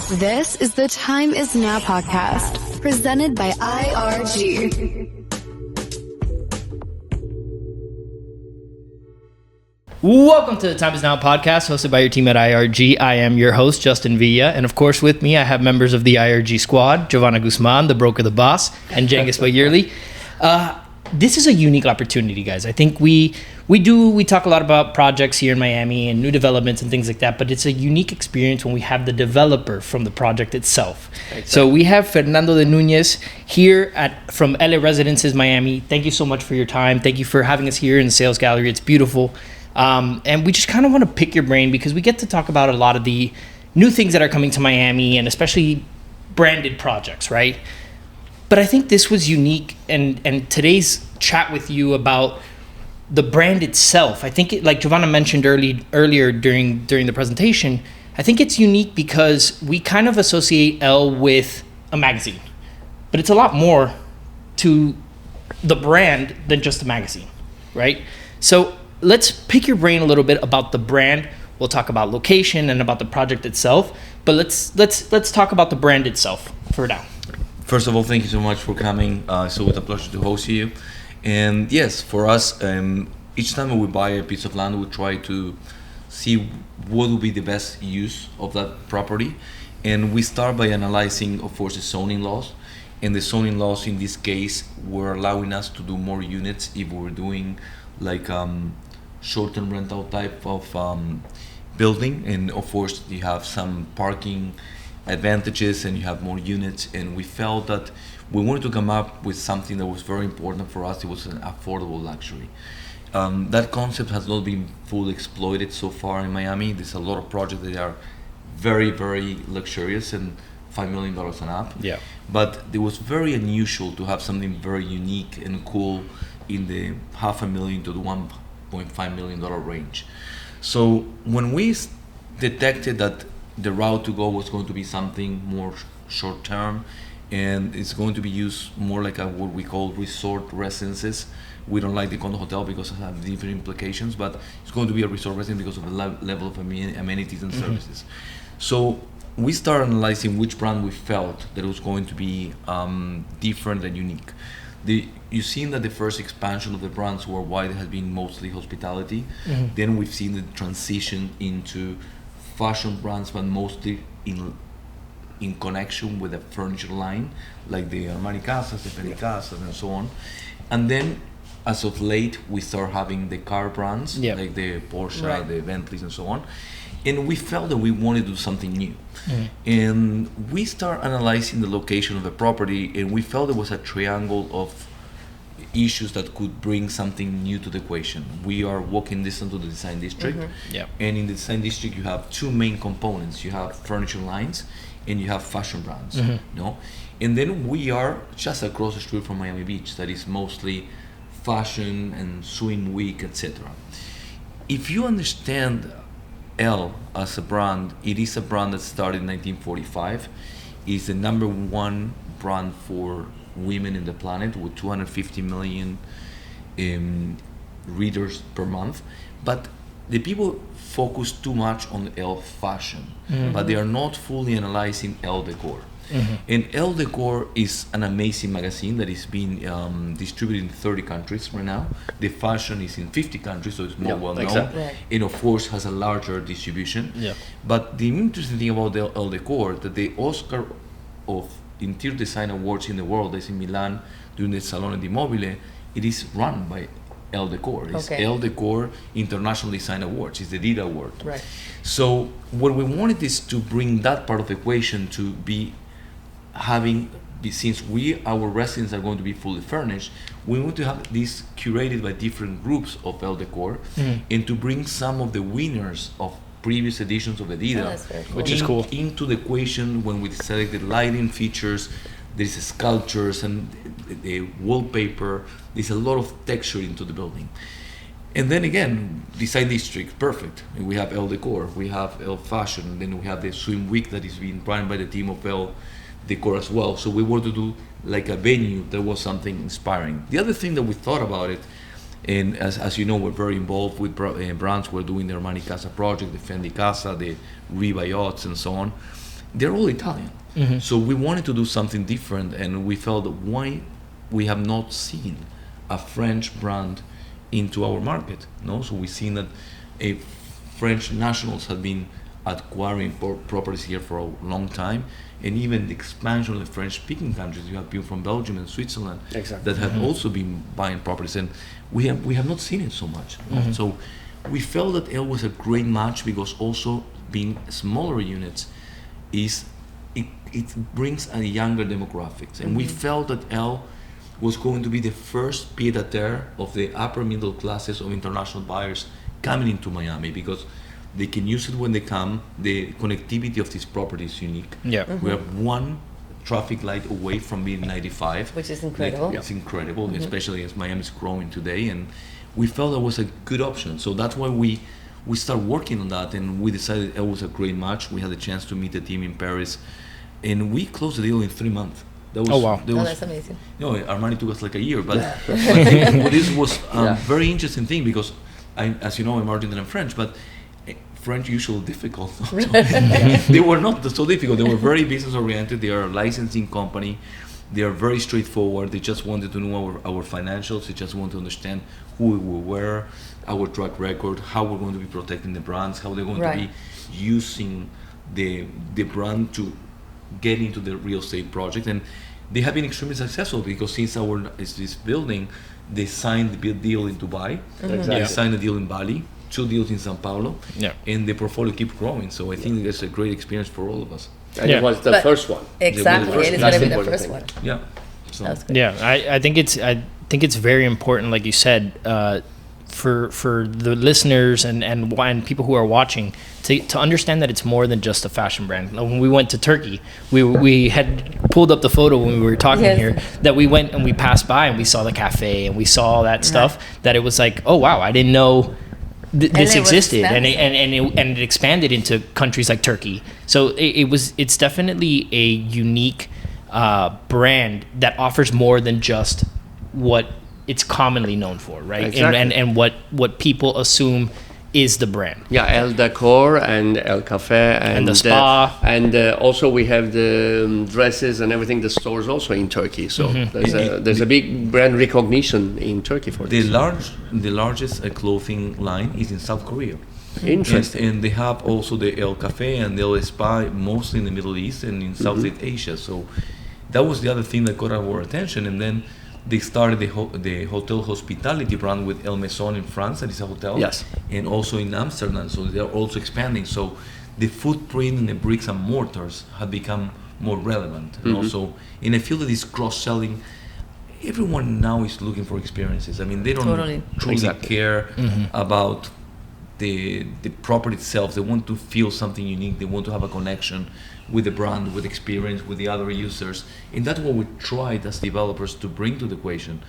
This is the Time Is Now podcast, presented by IRG. Welcome to the Time Is Now podcast, hosted by your team at IRG. I am your host, Justin Villa, and of course with me I have members of the IRG squad, Giovanna Guzman, the broker, the boss, and Jengis Bayerli. This is a unique opportunity, guys. I think we talk a lot about projects here in Miami and new developments and things like that, but it's a unique experience when we have the developer from the project itself. Exactly. So we have Fernando de Núñez here from ELLE Residences Miami. Thank you so much for your time. Thank you for having us here in the sales gallery. It's beautiful. And we just kind of want to pick your brain because we get to talk about a lot of the new things that are coming to Miami and especially branded projects, right? But I think this was unique, and today's chat with you about the brand itself, I think like Giovanna mentioned earlier during the presentation, I think it's unique because we kind of associate Elle with a magazine, but it's a lot more to the brand than just a magazine, right? So let's pick your brain a little bit about the brand. We'll talk about location and about the project itself, but let's talk about the brand itself for now. First of all, thank you so much for coming. It's always a pleasure to host you. And yes, for us, each time we buy a piece of land, we try to see what will be the best use of that property. And we start by analyzing, of course, the zoning laws. And the zoning laws in this case were allowing us to do more units if we were doing like short-term rental type of building. And of course, you have some parking advantages and you have more units, and we felt that we wanted to come up with something that was very important for us. It was an affordable luxury. That concept has not been fully exploited so far in Miami. There's a lot of projects that are very, very luxurious and $5 million and up. Yeah. But it was very unusual to have something very unique and cool in the $500,000 to the $1.5 million range. So when we detected that the route to go was going to be something more short term, and it's going to be used more like what we call resort residences. We don't like the condo hotel because it has different implications, but it's going to be a resort residence because of the level of amenities and services. So we started analyzing which brand we felt that it was going to be different and unique. You've seen that the first expansion of the brands worldwide has been mostly hospitality. Mm-hmm. Then we've seen the transition into fashion brands, but mostly in connection with a furniture line, like the Armani Casas, the Peri Casas, and so on. And then, as of late, we start having the car brands, like the Porsche, right, the Bentleys, and so on. And we felt that we wanted to do something new. Mm-hmm. And we start analyzing the location of the property, and we felt there was a triangle of issues that could bring something new to the equation. We are walking distance to the design district. Mm-hmm. And in the design district you have two main components. You have furniture lines and you have fashion brands. Mm-hmm. You know? And then we are just across the street from Miami Beach, that is mostly fashion and swim week, etc. If you understand Elle as a brand, it is a brand that started in 1945. It's the number one brand for women in the planet with 250 million readers per month. But the people focus too much on Elle fashion, mm-hmm, but they are not fully analyzing Elle Decor. Mm-hmm. And Elle Decor is an amazing magazine that is being distributed in 30 countries right now. The fashion is in 50 countries, so it's more well known. Exactly. Right. And of course has a larger distribution. Yeah. But the interesting thing about the Elle Decor, that the Oscar of Interior Design Awards in the world is in Milan during the Salone di Mobile, it is run by Elle Decor. It's Elle Decor International Design Awards. It's the DIDA award. Right. So what we wanted is to bring that part of the equation to be having, since our residents are going to be fully furnished, we want to have this curated by different groups of Elle Decor, and to bring some of the winners of previous editions of Adidas, cool, which is cool, into the equation when we select the lighting features. There's sculptures and the wallpaper. There's a lot of texture into the building. And then again, design district, perfect. And we have Elle Decor, we have Elle Fashion, and then we have the swim week that is being run by the team of Elle Decor as well. So we wanted to do like a venue that was something inspiring. The other thing that we thought about it, and as you know, we're very involved with brands. We're doing the Armani Casa project, the Fendi Casa, the Riva yachts, and so on. they're all Italian. So we wanted to do something different, and we felt why we have not seen a French brand into our market. No, so we've seen that French nationals have been acquiring properties here for a long time, and even the expansion of the French-speaking countries. You have people from Belgium and Switzerland that have also been buying properties, and we have not seen it so much. So we felt that ELLE was a great match, because also being smaller units it brings a younger demographics, and we felt that ELLE was going to be the first pied-à-terre of the upper middle classes of international buyers coming into Miami, because they can use it when they come. The connectivity of this property is unique. We have one traffic light away from being 95, which is incredible. It's incredible, especially as Miami is growing today, and we felt that was a good option. So that's why we started working on that, and we decided it was a great match. We had a chance to meet the team in Paris, and we closed the deal in 3 months. That was, that's amazing. Armani took us like a year, but this was a very interesting thing, because as you know, I'm Argentine and French, but French usually difficult. They were not so difficult. They were very business oriented. They are a licensing company. They are very straightforward. They just wanted to know our financials. They just want to understand who we were, our track record, how we're going to be protecting the brands, how they're going to be using the brand to get into the real estate project. And they have been extremely successful, because since this building, they signed the deal in Dubai, they signed a deal in Bali, 2 deals in Sao Paulo, and the portfolio keeps growing. So I think it's a great experience for all of us. And it was the first one. Exactly, it is going to be the first one. Yeah. So. I think it's very important, like you said, for the listeners and people who are watching to understand that it's more than just a fashion brand. When we went to Turkey, we had pulled up the photo when we were talking here, that we went and we passed by and we saw the cafe and we saw all that stuff, that it was like, oh wow, I didn't know this existed, and it expanded into countries like Turkey. So it's definitely a unique brand that offers more than just what it's commonly known for, right? Exactly. And what people assume is the brand. Yeah, El Decor and El Cafe and the spa, and also we have the dresses and everything. The stores also in Turkey, so there's a big brand recognition in Turkey for this. The largest clothing line is in South Korea. Interesting. And they have also the El Cafe and the El Spa, mostly in the Middle East and in Southeast Asia. So that was the other thing that caught our attention. And then they started the hotel hospitality brand with El Maison in France, that is a hotel. Yes. And also in Amsterdam, so they're also expanding. So the footprint and the bricks and mortars have become more relevant. And also, in a field that is cross-selling, everyone now is looking for experiences. I mean, they don't truly care about the property itself. They want to feel something unique. They want to have a connection with the brand, with experience, with the other users. And that's what we tried as developers to bring to the equation.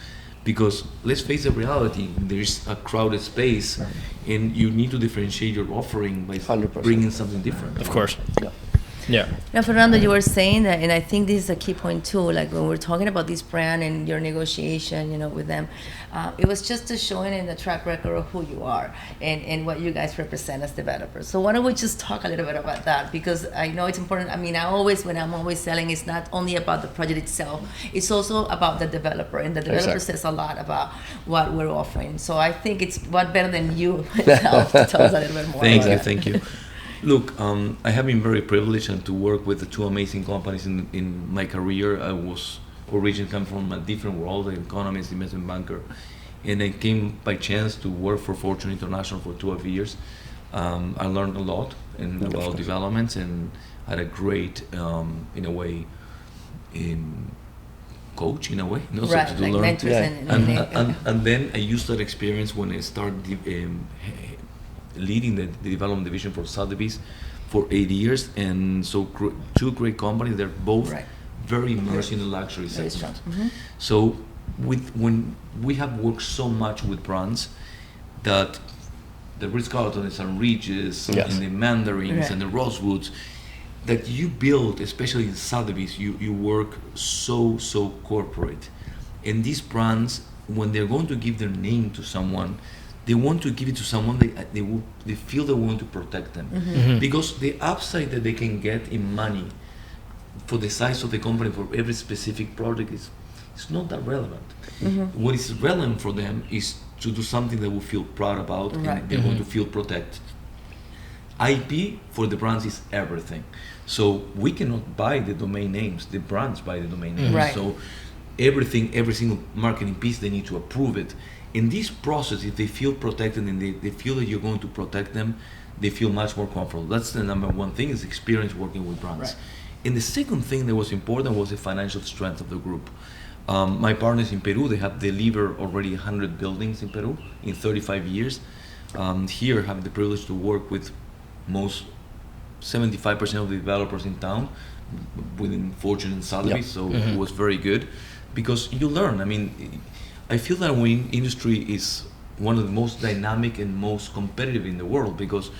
Because let's face the reality, there's a crowded space, and you need to differentiate your offering by 100%. bringing something different. Of course. Yeah. Now, Fernando, you were saying that, and I think this is a key point too. Like when we're talking about this brand and your negotiation, with them, it was just to showing in the track record of who you are and what you guys represent as developers. So why don't we just talk a little bit about that? Because I know it's important. I mean, when I'm always selling, it's not only about the project itself. It's also about the developer, and the developer says a lot about what we're offering. So I think it's what better than you yourself to tell us a little bit more. Thank you. Look, I have been very privileged and to work with the 2 amazing companies in my career. I was originally come from a different world, an economist, investment banker, and I came by chance to work for Fortune International for 12 years. I learned a lot about developments, and had a great, in a way, coach in a way, right, so to like learn. mentors And then I used that experience when I started leading the development division for Sotheby's for 8 years, and so 2 great companies. They're both very immersed in the luxury segment. So when we have worked so much with brands that the Ritz-Carltons and Regis and the Mandarins and the Rosewoods, that you build, especially in Sotheby's, you work so corporate. And these brands, when they're going to give their name to someone, they want to give it to someone they feel they want to protect them, because the upside that they can get in money for the size of the company for every specific project is not that relevant. What is relevant for them is to do something they will feel proud about, and they want to feel protected. IP for the brands is everything. So we cannot buy the domain names, the brands buy the domain names. Right. So everything, every single marketing piece, they need to approve it. In this process, if they feel protected and they feel that you're going to protect them, they feel much more comfortable. That's the number one thing, is experience working with brands. Right. And the second thing that was important was the financial strength of the group. My partners in Peru, they have delivered already 100 buildings in Peru in 35 years. Here, having the privilege to work with most 75% of the developers in town within Fortune and Sotheby's, so it was very good because you learn. I mean, I feel that our industry is one of the most dynamic and most competitive in the world, because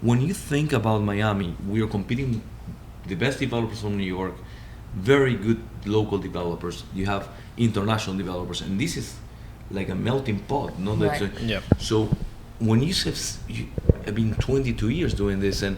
when you think about Miami, we are competing the best developers from New York, very good local developers, you have international developers, and this is like a melting pot, no? Right. So when I've been 22 years doing this, and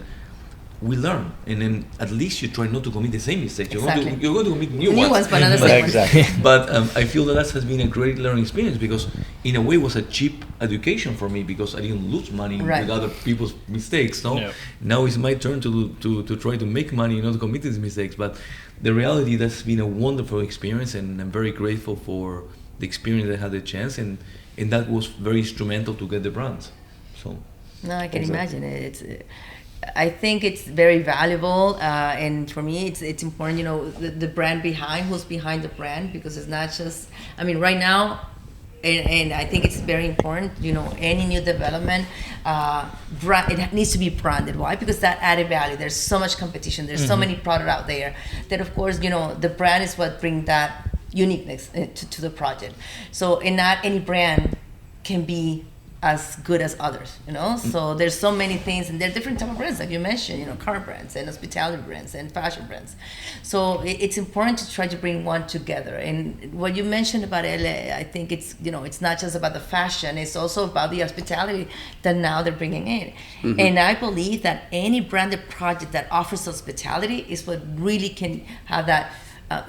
we learn, and then at least you try not to commit the same mistakes. You're going to commit new ones. But not the same ones. But I feel that has been a great learning experience, because in a way it was a cheap education for me, because I didn't lose money with other people's mistakes. No, now it's my turn to try to make money, not to commit these mistakes. But the reality, that's been a wonderful experience, and I'm very grateful for the experience I had the chance, and that was very instrumental to get the brands. So. No, I can imagine it. I think it's very valuable, and for me, it's important. You know, the brand behind, who's behind the brand, because it's not just. I mean, right now, and I think it's very important. You know, any new development, brand, it needs to be branded. Why? Because that added value. There's so much competition. There's so many products out there that, of course, you know, the brand is what brings that uniqueness to the project. So, and not any brand can be as good as others, you know. So there's so many things, and there are different type of brands, like you mentioned, you know, car brands and hospitality brands and fashion brands. So it's important to try to bring one together. And what you mentioned about ELLE, I think it's, you know, it's not just about the fashion, it's also about the hospitality that now they're bringing in. And I believe that any branded project that offers hospitality is what really can have that,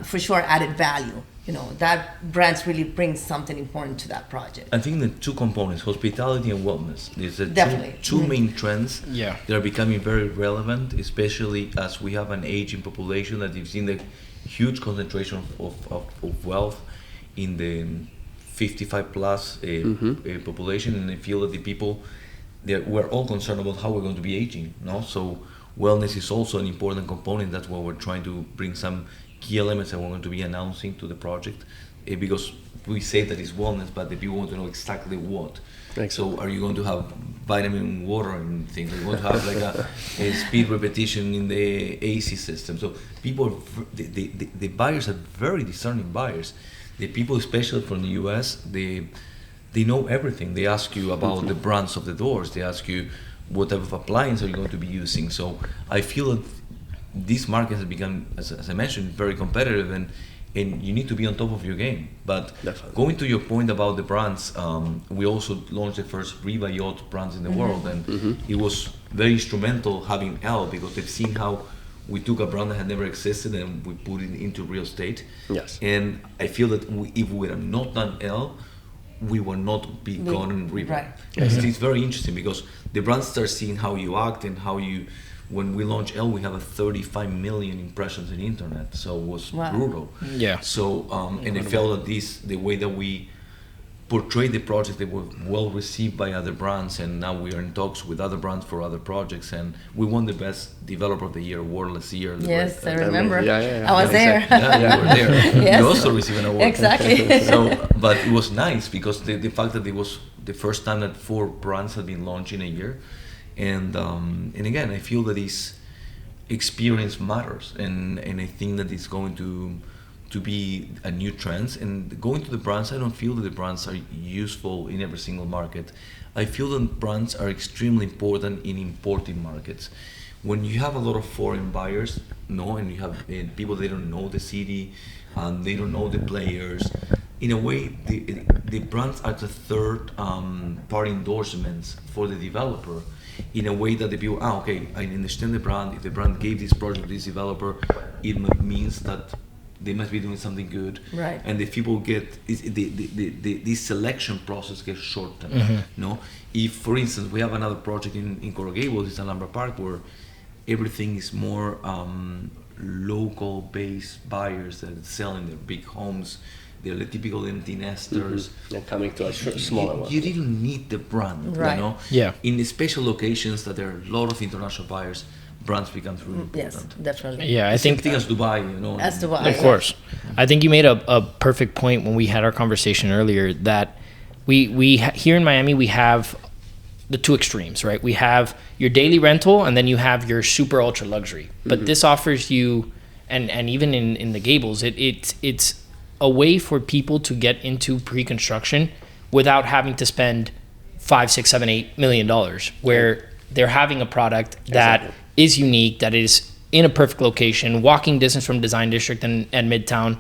for sure, added value. You know, that brands really bring something important to that project. I think the two components, hospitality and wellness, there's two main trends that are becoming very relevant, especially as we have an aging population, that you've seen the huge concentration of wealth in the 55 plus population, and I feel that the people, we're all concerned about how we're going to be aging, no? So wellness is also an important component. That's why we're trying to bring some key elements that we're going to be announcing to the project, because we say that it's wellness, but the people want to know exactly what. So are you going to have vitamin water and things? Are you going to have like a speed repetition in the AC system? So people, the buyers are very discerning buyers. The people, especially from the US, they know everything. They ask you about the brands of the doors. They ask you what type of appliance are you going to be using. So I feel that this market has become, as I mentioned, very competitive, and you need to be on top of your game. But going to your point about the brands, we also launched the first Riva yacht brands in the world, and it was very instrumental having ELLE, because they've seen how we took a brand that had never existed and we put it into real estate. And I feel that if we had not done ELLE, we would not be gone in Riva. It's very interesting, because the brands start seeing how you act and how you. When we launched ELLE, we have a 35 million impressions in the internet, so it was brutal. So, and I felt that the way that we portrayed the project, they were well received by other brands, and now we are in talks with other brands for other projects, and we won the Best Developer of the Year award last year. Yes, I remember. I was there. You were there. Yes. You also received an award. Exactly. So, but it was nice, because the fact that it was the first time that 4 brands had been launched in a year. And again, I feel that this experience matters, and I think that it's going to be a new trend. And going to the brands, I don't feel that the brands are useful in every single market. I feel that brands are extremely important in importing markets. When you have a lot of foreign buyers, and you have people, they don't know the city, and they don't know the players, in a way, the brands are the third party endorsements for the developer, in a way that the people, okay, I understand the brand. If the brand gave this project to this developer, it means that they must be doing something good. Right. And if people get, this selection process gets shortened. No? If, for instance, we have another project in Coral Gables, it's Alhambra Park, where everything is more local-based buyers that are selling their big homes. They're the typical empty nesters. They're coming to a smaller one. You didn't need the brand, Right. you know? Yeah. In the special locations that there are a lot of international buyers, brands becomes really Yes, important. definitely. Yeah, I Same think thing as Dubai, you know? As Dubai. of course. I think you made a perfect point when we had our conversation earlier that here in Miami we have the two extremes, right? We have your daily rental and then you have your super ultra luxury. But this offers you, and even in the Gables, it's a way for people to get into pre-construction without having to spend $5, $6, $7, $8 million, where they're having a product that is unique, that is in a perfect location, walking distance from Design District and Midtown,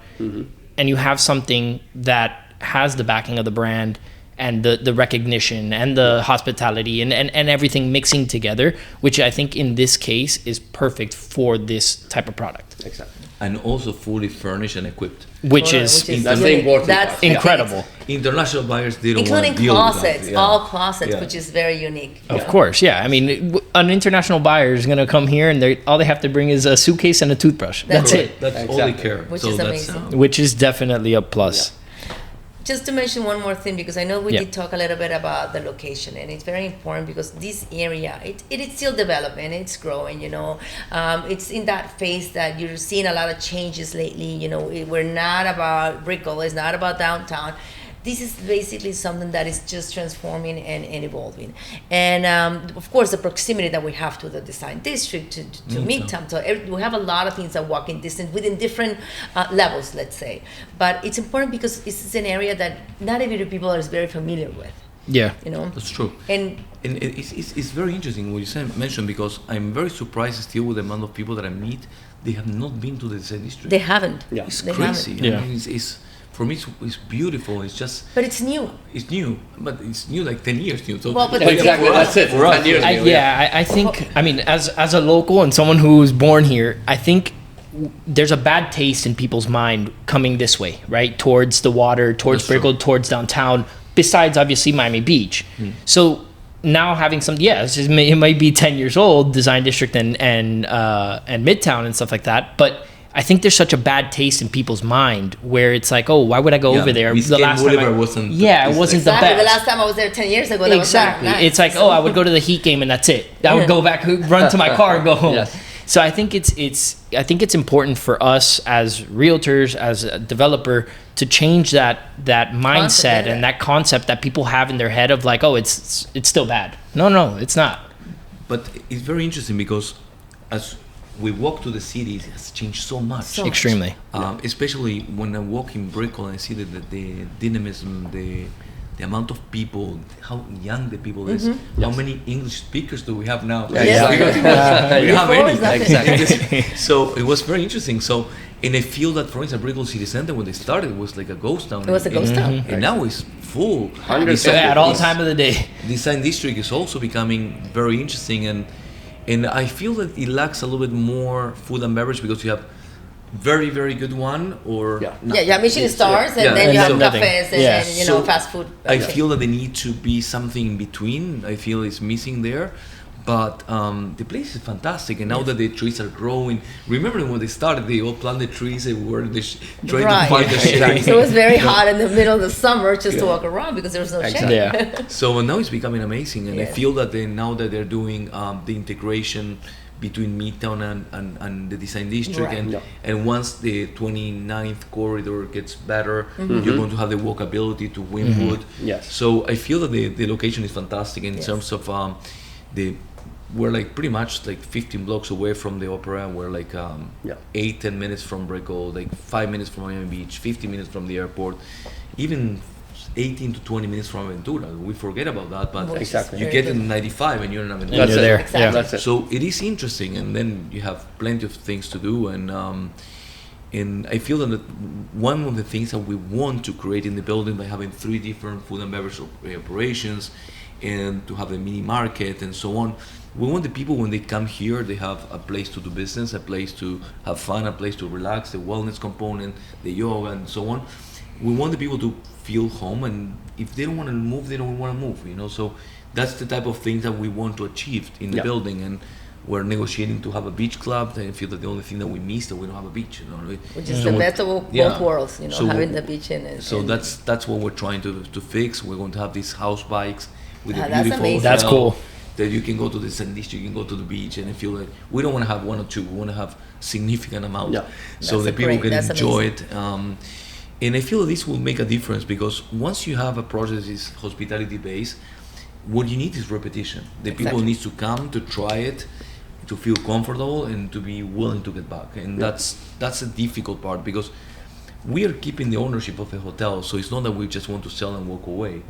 and you have something that has the backing of the brand and the recognition and the hospitality and everything mixing together, which I think in this case is perfect for this type of product. Exactly. And also fully furnished and equipped. Which is That's the important That's part. incredible. International buyers, they don't including want to deal closets, with that. all closets, Yeah. which is very unique. Of course, yeah. I mean, an international buyer is going to come here and all they have to bring is a suitcase and a toothbrush. That's Correct. it. That's all they Exactly. care. Which so is that's, amazing. Which is definitely a plus. Just to mention one more thing, because I know we Yeah. did talk a little bit about the location, and it's very important because this area, it is still developing, it's growing, you know. It's in that phase that you're seeing a lot of changes lately, you know. We're not about Brickell, it's not about downtown. This is basically something that is just transforming and evolving. And of course, the proximity that we have to the design district, to Midtown, we have a lot of things that walk in distance within different levels, let's say. But it's important because this is an area that not every people are very familiar with, Yeah. you know. That's true. And And it's very interesting what you mentioned, because I'm very surprised still with the amount of people that I meet, they have not been to the design district. they haven't. Yeah. It's They crazy. haven't. Yeah. I mean, it's for me, it's beautiful. It's just, But it's new. it's new, but it's new like 10 years new. So Well, but Yeah, exactly. That's it. For us, 10 years ago, I think, I mean, as a local and someone who was born here, I think there's a bad taste in people's mind coming this way, right? Towards the water, towards That's true. Brickell, towards downtown, besides obviously Miami Beach. So now having some, yes, it might be 10 years old, Design District and Midtown and stuff like that, but I think there's such a bad taste in people's mind where it's like, oh, why would I go Yeah, over there? Biscayne The last time Boulevard wasn't the yeah, it place wasn't like the Exactly. best. The last time I was there 10 years ago, that Exactly. was nice. It's like, oh, I would go to the Heat game and that's it. I would go back, run to my car and go home. Yes. So I think it's important for us as realtors, as a developer, to change that mindset yeah. and that concept that people have in their head of like, oh, it's still bad. No, it's not. But it's very interesting because as we walk to the city, it has changed so much. So much. Extremely. Especially when I walk in Brickell and I see the dynamism, the amount of people, how young the people is, how many English speakers do we have now? Yes. Because we have Before, any. exactly. So it was very interesting. So, and I feel that, for instance, Brickell City Center, when they started, it was like a ghost town. It was a ghost town. And now it's full. Hundreds Design- At all time of the day. Design District is also becoming very interesting, and I feel that it lacks a little bit more food and beverage because you have very, very good one or Yeah. Yeah, you have Michelin stars, and Yeah. then you And have nothing. cafes and, Yeah. and, you know, So fast food. I feel that they need to be something in between. I feel it's missing there. But the place is fantastic, and now that the trees are growing, remember when they started, they all planted trees and were trying Right. to find the shade. So it was very hot in the middle of the summer just to walk around because there was no shade. Yeah. So now it's becoming amazing, and I Yes. feel that now that they're doing the integration between Midtown and the Design District, Right. and once the 29th corridor gets better, you're going to have the walkability to Wynwood. Yes. So I feel that the location is fantastic in Yes. terms of we're like pretty much like 15 blocks away from the opera. We're like 8-10 minutes from Brickell, like 5 minutes from Miami Beach, 15 minutes from the airport, even 18 to 20 minutes from Aventura. We forget about that, but Exactly. you Very get good. in 95 and you're in Aventura. That's That's you're it. there. Exactly. Yeah. That's it. So it is interesting, and then you have plenty of things to do, and And I feel that one of the things that we want to create in the building by having 3 different food and beverage operations and to have a mini market and so on, we want the people when they come here, they have a place to do business, a place to have fun, a place to relax, the wellness component, the yoga and so on. We want the people to feel home, and if they don't want to move, they don't want to move, you know. So that's the type of things that we want to achieve in the building, and we're negotiating to have a beach club. I feel that the only thing that we miss that we don't have a beach, you know. Which is the best of both worlds, you know, so having the beach in. So that's what we're trying to fix. We're going to have these house bikes with a that's beautiful amazing. That's cool. That you can go to the sand district, you can go to the beach, and I feel like we don't want to have 1 or 2. We want to have significant amount, so that people can enjoy it. And I feel this will make a difference, because once you have a project that is hospitality based, what you need is repetition. The people need to come to try it, to feel comfortable, and to be willing to get back. And that's a difficult part, because we are keeping the ownership of a hotel, so it's not that we just want to sell and walk away.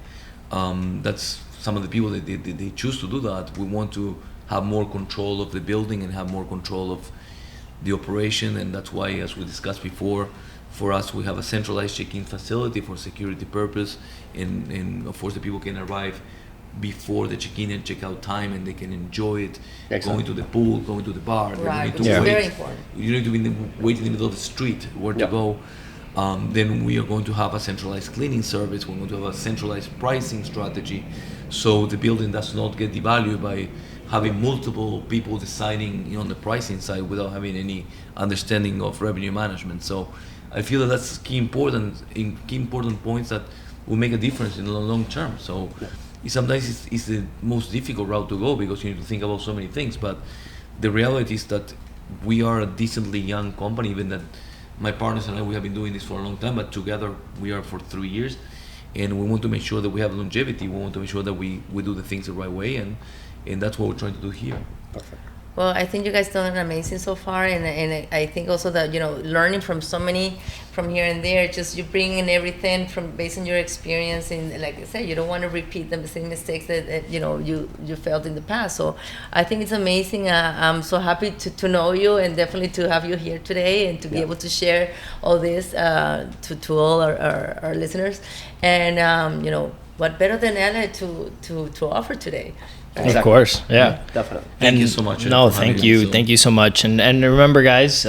That's some of the people that they choose to do that. We want to have more control of the building and have more control of the operation, and that's why, as we discussed before, for us we have a centralized check-in facility for security purpose, and of course the people can arrive before the check-in and check-out time, and they can enjoy it. Going to the pool, going to the bar. Right, which is very important. You need to wait in the middle of the street where to go. Then we are going to have a centralized cleaning service. We're going to have a centralized pricing strategy, so the building does not get devalued by having multiple people deciding on the pricing side without having any understanding of revenue management. So I feel that that's key important points that will make a difference in the long term. So sometimes it's the most difficult route to go, because you need to think about so many things. But the reality is that we are a decently young company, even that my partners and I, we have been doing this for a long time, but together we are for 3 years, and we want to make sure that we have longevity. We want to make sure that we do the things the right way, and that's what we're trying to do here. Perfect. Well, I think you guys done amazing so far, and I think also that, you know, learning from so many from here and there, just you bring in everything from based on your experience, and like I said, you don't want to repeat the same mistakes that you know you felt in the past. So I think it's amazing. I'm so happy to know you, and definitely to have you here today, and to be able to share all this to all our listeners. And you know, what better than ELLE to offer today? Of course, yeah, definitely. Thank you so much. No, thank you so much. And remember, guys,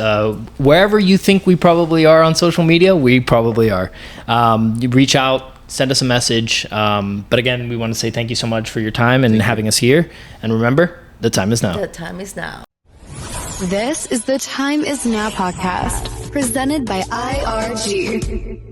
wherever you think we probably are on social media, we probably are. You reach out, send us a message. But again, we want to say thank you so much for your time and having us here. And remember, the time is now. The time is now. This is the Time Is Now podcast, presented by IRG.